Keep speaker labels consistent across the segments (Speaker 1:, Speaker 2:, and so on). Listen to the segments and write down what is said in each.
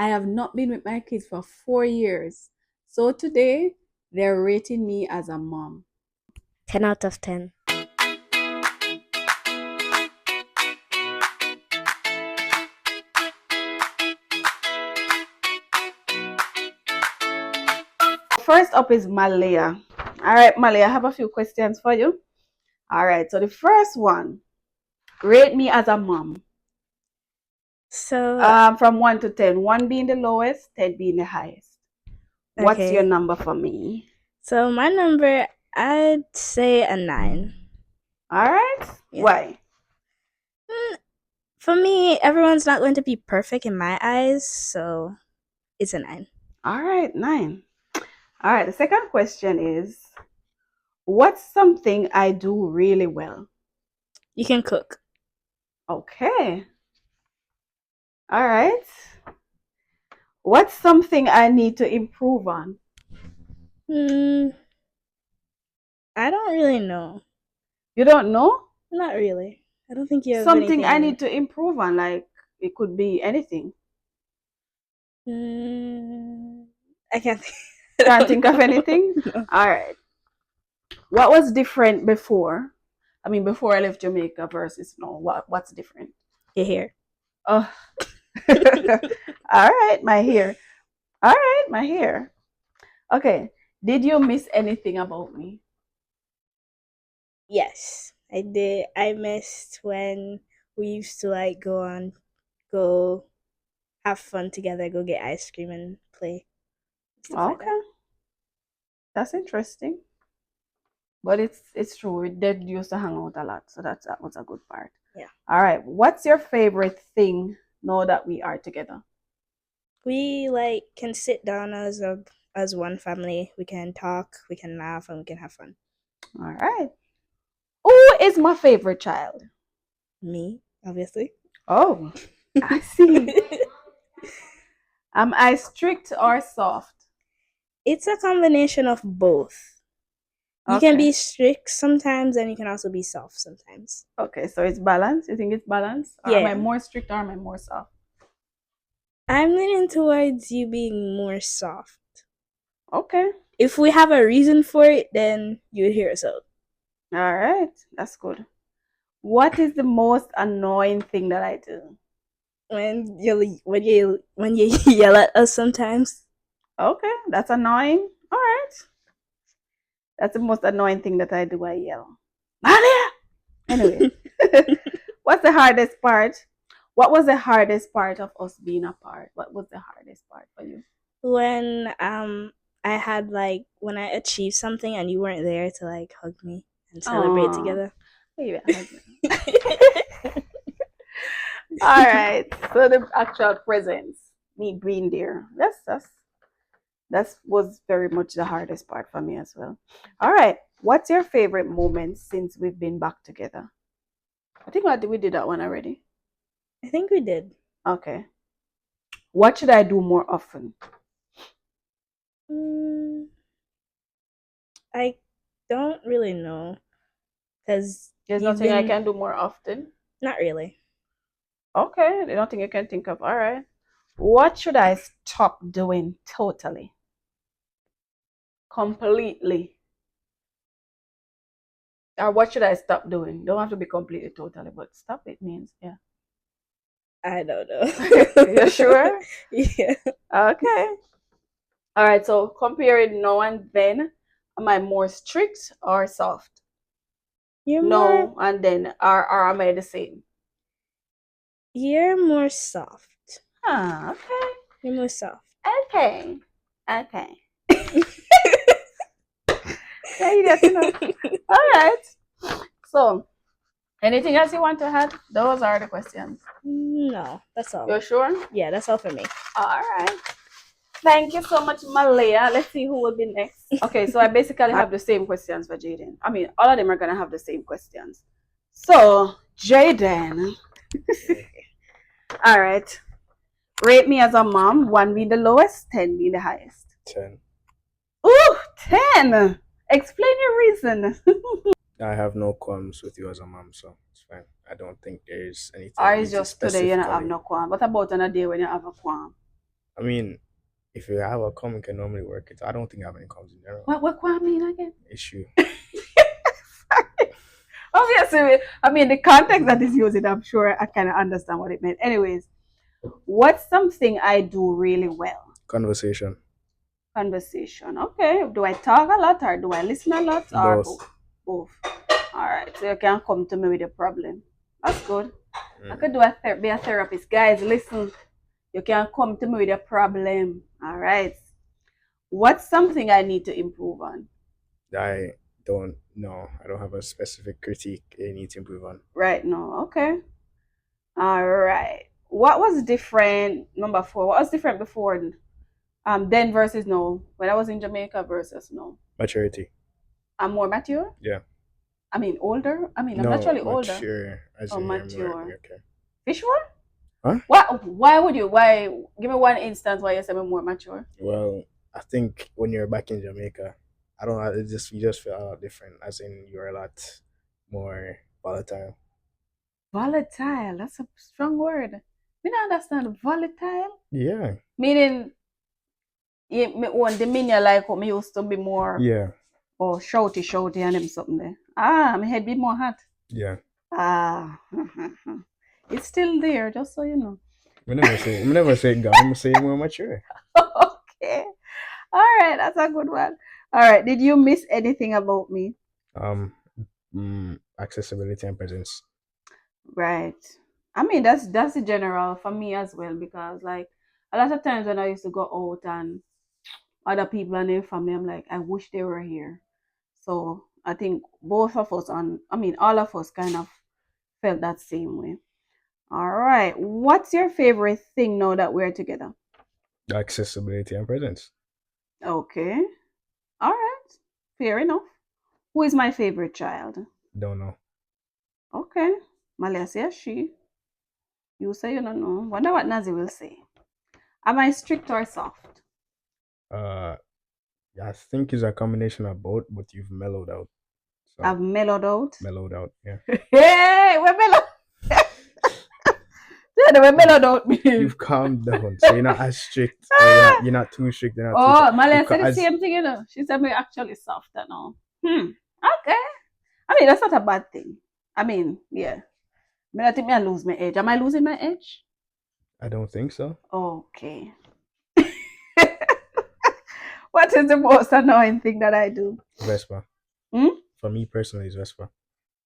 Speaker 1: I have not been with my kids for 4 years. So today, they're rating me as a mom.
Speaker 2: 10 out of 10.
Speaker 1: First up is Malaya. All right, Malaya, I have a few questions for you. All right, so the first one, rate me as a mom.
Speaker 2: So,
Speaker 1: From 1 to 10, 1 being the lowest, 10 being the highest. What's your
Speaker 2: okay.
Speaker 1: number for me?
Speaker 2: So, my number, I'd say a 9.
Speaker 1: All right,
Speaker 2: Yeah.
Speaker 1: why?
Speaker 2: Mm, For me, everyone's not going to be perfect in my eyes, so it's a 9.
Speaker 1: All right, 9. All right, the second question is, what's something I do really well?
Speaker 2: You can cook.
Speaker 1: Okay. All right. What's something I need to improve on?
Speaker 2: Hmm, I don't really know.
Speaker 1: You don't know?
Speaker 2: Not really. I don't think you have
Speaker 1: Something I
Speaker 2: anything.
Speaker 1: need to improve on, like it could be anything.
Speaker 2: Mm, I can't think. I
Speaker 1: Can't
Speaker 2: don't
Speaker 1: think of anything?
Speaker 2: know.
Speaker 1: All right. What was different before? I mean, before I left Jamaica versus now. What's different?
Speaker 2: You're here.
Speaker 1: Oh. All right, my hair. All right, my hair. Okay. Did you miss anything about me?
Speaker 2: Yes, I did. I missed when we used to like go have fun together, go get ice cream and play stuff like that.
Speaker 1: Okay, that's interesting. But it's true. We did used to hang out a lot, so that was a good part.
Speaker 2: Yeah.
Speaker 1: All right. What's your favorite thing now that we are together?
Speaker 2: We like can sit down as one family. We can talk, we can laugh, and we can have fun.
Speaker 1: All right. Who is my favorite child?
Speaker 2: Me, obviously.
Speaker 1: Oh, I see. Am I strict or soft?
Speaker 2: It's a combination of both. You can
Speaker 1: Okay.
Speaker 2: be strict sometimes and you can also be soft sometimes.
Speaker 1: Okay, so it's balanced. You think it's balanced? Or am I
Speaker 2: Yeah.
Speaker 1: more strict or am I more soft?
Speaker 2: I'm leaning towards you being more soft.
Speaker 1: Okay.
Speaker 2: If we have a reason for it, then you would hear us out.
Speaker 1: All right. That's good. What is the most annoying thing that I do?
Speaker 2: When you yell at us sometimes.
Speaker 1: Okay, that's annoying. All right. That's the most annoying thing that I do. I yell. Malia! Anyway, what's the hardest part? What was the hardest part of us being apart? What was the hardest part for you?
Speaker 2: when I had like when I achieved something and you weren't there to like hug me and celebrate
Speaker 1: Oh,
Speaker 2: together.
Speaker 1: maybe hug me. All right. So the actual presence, me being there. That was very much the hardest part for me as well. All right. What's your favorite moment since we've been back together? I think we did that one already.
Speaker 2: I think we did.
Speaker 1: Okay. What should I do more often?
Speaker 2: Mm, I don't really know because
Speaker 1: There's
Speaker 2: you've
Speaker 1: nothing I
Speaker 2: been
Speaker 1: can do more often.
Speaker 2: not really.
Speaker 1: Okay, there's nothing I can think of. All right. What should I stop doing totally? Completely. Or what should I stop doing? Don't have to be completely totally, but stop it means, yeah.
Speaker 2: I don't know.
Speaker 1: You sure?
Speaker 2: Yeah.
Speaker 1: Okay. All right, so comparing now and then, am I more strict or soft?
Speaker 2: You're more
Speaker 1: No, and then or am I the same?
Speaker 2: you're more soft.
Speaker 1: Ah, okay.
Speaker 2: You're more soft.
Speaker 1: Okay. Okay. Yeah, you get to know. All right. So, anything else you want to add? Those are the questions.
Speaker 2: No, that's all.
Speaker 1: You're sure?
Speaker 2: Yeah, that's all for me.
Speaker 1: All right. Thank you so much, Malaya. Let's see who will be next. Okay, so I basically have the same questions for Jaden. I mean, all of them are gonna have the same questions. So, Jaden. All right. Rate me as a mom. 1 being the lowest, 10 being the highest.
Speaker 3: 10.
Speaker 1: Ooh, 10. Explain your reason.
Speaker 3: I have no qualms with you as a mom, so it's fine. I don't think there's anything
Speaker 1: Or
Speaker 3: you
Speaker 1: is
Speaker 3: need to
Speaker 1: just today you don't have
Speaker 3: specifically.
Speaker 1: no qualm. What about on a day when you have a qualm?
Speaker 3: I mean, if you have a com, you can normally work it. I don't think I have any comms in general.
Speaker 1: What I mean again?
Speaker 3: Issue.
Speaker 1: Obviously, I mean the context that is using, I'm sure I kind of understand what it meant. Anyways, what's something I do really well?
Speaker 3: Conversation.
Speaker 1: Conversation. Okay. Do I talk a lot or do I listen a lot or
Speaker 3: Both.
Speaker 1: both? Both. All right. So you can come to me with a problem. That's good. I could be a therapist. Guys, listen. You can come to me with a problem. All right. What's something I need to improve on?
Speaker 3: I don't know. I don't have a specific critique I need to improve on.
Speaker 1: Right now. Okay. All right. What was different? Number four. What was different before? Then versus no. When I was in Jamaica versus no.
Speaker 3: Maturity.
Speaker 1: I'm more mature.
Speaker 3: Yeah.
Speaker 1: I mean older. I mean I'm
Speaker 3: No,
Speaker 1: naturally older.
Speaker 3: mature. As
Speaker 1: Oh,
Speaker 3: in you're more
Speaker 1: mature.
Speaker 3: okay.
Speaker 1: Visual?
Speaker 3: Huh?
Speaker 1: What? Why would you? Why? Give me one instance why you say I'm more mature.
Speaker 3: Well, I think when you're back in Jamaica, I don't know. It just you just feel a lot different. As in you're a lot more volatile.
Speaker 1: Volatile. That's a strong word. Me not understand volatile.
Speaker 3: Yeah.
Speaker 1: Meaning, me own demeanor like what me used to be more.
Speaker 3: Yeah.
Speaker 1: Oh, shouty, and them something there. Ah, my head be more hot.
Speaker 3: Yeah.
Speaker 1: Ah, it's still there, just so you know.
Speaker 3: We never say God. I'm say more mature.
Speaker 1: Okay. All right, that's a good one. All right. Did you miss anything about me?
Speaker 3: Um, accessibility and presence.
Speaker 1: Right. I mean, that's the general for me as well because like a lot of times when I used to go out and other people and their family, I'm like, I wish they were here. So I think both of us I mean, all of us kind of felt that same way. All right. What's your favorite thing now that we're together?
Speaker 3: Accessibility and presence.
Speaker 1: Okay. All right. Fair enough. Who is my favorite child?
Speaker 3: Don't know.
Speaker 1: Okay. Malia says she. You say you don't know. Wonder what Nazi will say. Am I strict or soft?
Speaker 3: Uh, I think it's a combination of both, but you've mellowed out. So
Speaker 1: I've mellowed out.
Speaker 3: mellowed out. Yeah.
Speaker 1: Hey, we're mellowed. Yeah, we're mellowed out.
Speaker 3: You've calmed down, so you're not as strict. Or you're not too strict. You're not too.
Speaker 1: Oh, Malia said the
Speaker 3: As
Speaker 1: same thing, you know. She said me actually soft and all. Okay. I mean, that's not a bad thing. I mean, yeah. I think I lose my edge. Am I losing my edge?
Speaker 3: I don't think so.
Speaker 1: Okay. What is the most annoying thing that I do?
Speaker 3: Vespa.
Speaker 1: Hmm?
Speaker 3: For me personally, it's Vespa.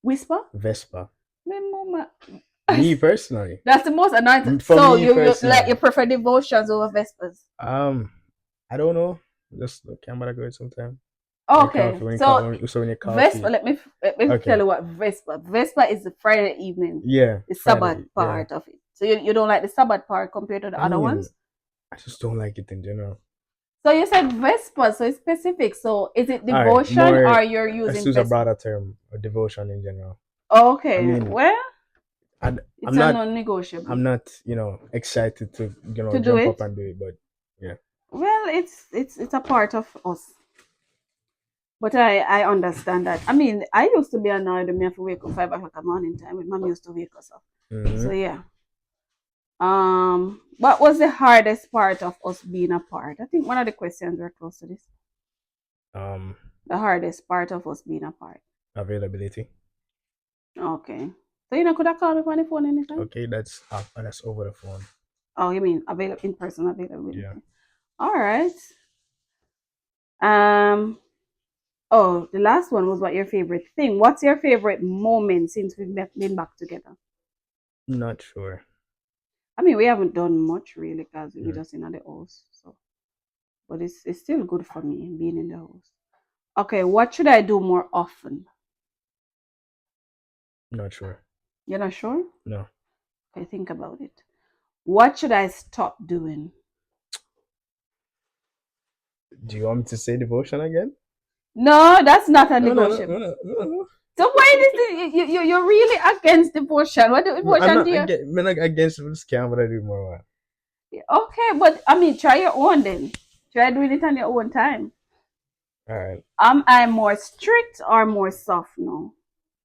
Speaker 1: Whisper?
Speaker 3: Vespa.
Speaker 1: My mama.
Speaker 3: Me personally.
Speaker 1: That's the most annoying.
Speaker 3: For
Speaker 1: So
Speaker 3: me
Speaker 1: you
Speaker 3: personally.
Speaker 1: like you prefer devotions over Vespers?
Speaker 3: I don't know. Just the camera good sometimes.
Speaker 1: Okay.
Speaker 3: So when you
Speaker 1: Vesper,
Speaker 3: coffee.
Speaker 1: let me
Speaker 3: Okay.
Speaker 1: tell you what Vesper. Vesper is the Friday evening.
Speaker 3: Yeah.
Speaker 1: The
Speaker 3: Friday,
Speaker 1: Sabbath part of it. So you don't like the Sabbath part compared to the
Speaker 3: I
Speaker 1: other
Speaker 3: mean,
Speaker 1: ones?
Speaker 3: I just don't like it in general.
Speaker 1: So you said Vesper, so it's specific. So is it
Speaker 3: Alright,
Speaker 1: devotion
Speaker 3: more.
Speaker 1: or you're
Speaker 3: Let's
Speaker 1: using
Speaker 3: use a
Speaker 1: Vesper?
Speaker 3: broader term, or devotion in general.
Speaker 1: Okay.
Speaker 3: I mean,
Speaker 1: Well,
Speaker 3: I'm
Speaker 1: it's a
Speaker 3: not.
Speaker 1: non-negotiable.
Speaker 3: I'm not, excited to,
Speaker 1: To do
Speaker 3: jump
Speaker 1: it?
Speaker 3: up and do it, but yeah.
Speaker 1: Well, it's a part of us. But I understand that. I mean, I used to be annoyed when me have to wake up 5 o'clock morning time. My mom used to wake us up. So
Speaker 3: Mm-hmm.
Speaker 1: yeah. What was the hardest part of us being apart? I think one of the questions were close to this. The hardest part of us being apart.
Speaker 3: Availability.
Speaker 1: Okay. So you know, could I call me on the phone anytime?
Speaker 3: Okay, that's over the phone.
Speaker 1: Oh, you mean in person availability?
Speaker 3: Yeah.
Speaker 1: All right. Um. Oh, the last one was what your favorite thing. What's your favorite moment since we've been back together?
Speaker 3: Not sure.
Speaker 1: I mean, we haven't done much really because we're
Speaker 3: Mm.
Speaker 1: just in the house. So, but it's still good for me being in the house. Okay, what should I do more often?
Speaker 3: Not sure.
Speaker 1: You're not sure?
Speaker 3: No.
Speaker 1: Okay, think about it. What should I stop doing?
Speaker 3: Do you want me to say devotion again?
Speaker 1: No, that's not a
Speaker 3: No, no, no,
Speaker 1: negotiable.
Speaker 3: no, no, no.
Speaker 1: So why is it you're really against devotion? What
Speaker 3: I'm
Speaker 1: devotion
Speaker 3: not
Speaker 1: do you?
Speaker 3: against. I'm not against this scam, but I do more.
Speaker 1: Okay, but I mean, try your own then. Try doing it on your own time.
Speaker 3: All right.
Speaker 1: Am I more strict or more soft now?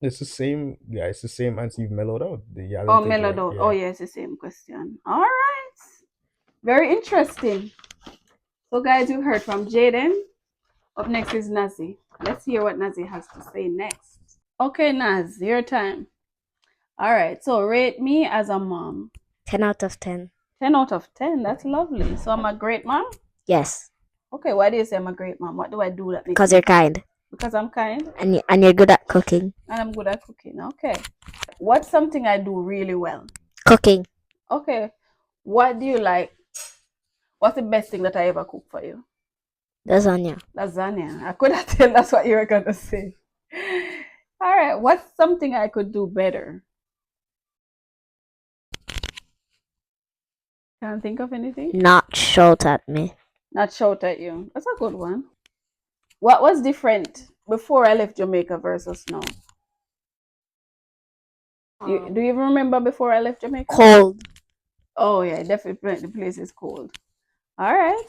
Speaker 3: It's the same, yeah. It's the same answer you've mellowed out. I
Speaker 1: Oh,
Speaker 3: don't think
Speaker 1: mellowed out.
Speaker 3: yeah.
Speaker 1: Oh, yes, the same question. All right. Very interesting. So, guys, you heard from Jaden. Up next is Nazi. Let's hear what Nazi has to say next. Okay, Naz, your time. All right. So, rate me as a mom.
Speaker 2: 10 out of 10.
Speaker 1: 10 out of 10. That's lovely. So, I'm a great mom?
Speaker 2: Yes,
Speaker 1: Okay, why do you say I'm a great mom? What do I do that makes
Speaker 2: because
Speaker 1: me
Speaker 2: you're kind
Speaker 1: Because I'm kind
Speaker 2: and you're good at cooking.
Speaker 1: and I'm good at cooking. Okay. What's something I do really well?
Speaker 2: Cooking.
Speaker 1: Okay. What do you like? What's the best thing that I ever cook for you?
Speaker 2: Lasagna.
Speaker 1: Lasagna. I could have tell that's what you were gonna say. All right. What's something I could do better? Can't think of anything.
Speaker 2: Not shout at me.
Speaker 1: Not shout at you. That's a good one. What was different before I left Jamaica versus now? Do you even remember before I left Jamaica?
Speaker 2: Cold.
Speaker 1: Oh yeah, definitely the place is cold. All right.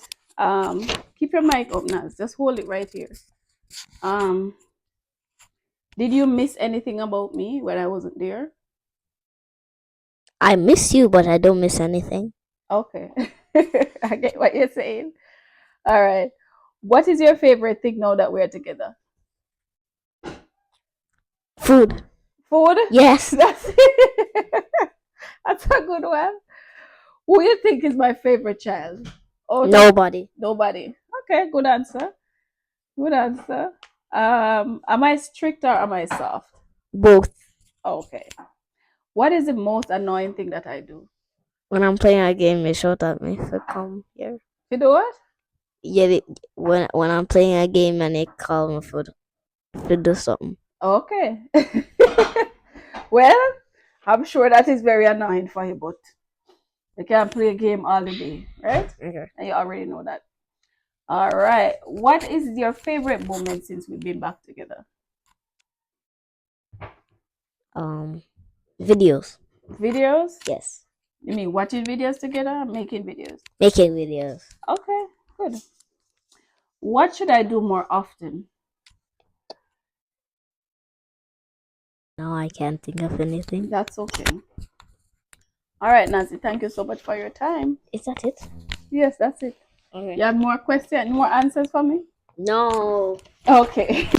Speaker 1: Keep your mic up, Naz. Just hold it right here. Um, did you miss anything about me when I wasn't there?
Speaker 2: I miss you, but I don't miss anything.
Speaker 1: Okay. I get what you're saying. All right. What is your favorite thing now that we're together?
Speaker 2: Food.
Speaker 1: Food?
Speaker 2: Yes.
Speaker 1: That's it. That's a good one. Who do you think is my favorite child? Oh,
Speaker 2: Nobody.
Speaker 1: nobody. Okay, good answer. Good answer. Am I strict or am I soft?
Speaker 2: Both.
Speaker 1: Okay. What is the most annoying thing that I do?
Speaker 2: When I'm playing a game, you shout at me. So come here.
Speaker 1: You do what?
Speaker 2: Yeah, when I'm playing a game and they call me for to do something.
Speaker 1: Okay. Well, I'm sure that is very annoying for you, but you can't play a game all the day, right?
Speaker 2: Okay.
Speaker 1: And you already know that. All right. What is your favorite moment since we've been back together?
Speaker 2: Videos.
Speaker 1: Videos?
Speaker 2: Yes.
Speaker 1: You mean watching videos together or making videos?
Speaker 2: Making videos.
Speaker 1: Okay, good. What should I do more often?
Speaker 2: Now I can't think of anything.
Speaker 1: That's okay. All right, Nazi, thank you so much for your time.
Speaker 2: Is that it?
Speaker 1: Yes, that's it.
Speaker 2: Okay.
Speaker 1: You have more questions, more answers for me?
Speaker 2: No.
Speaker 1: Okay.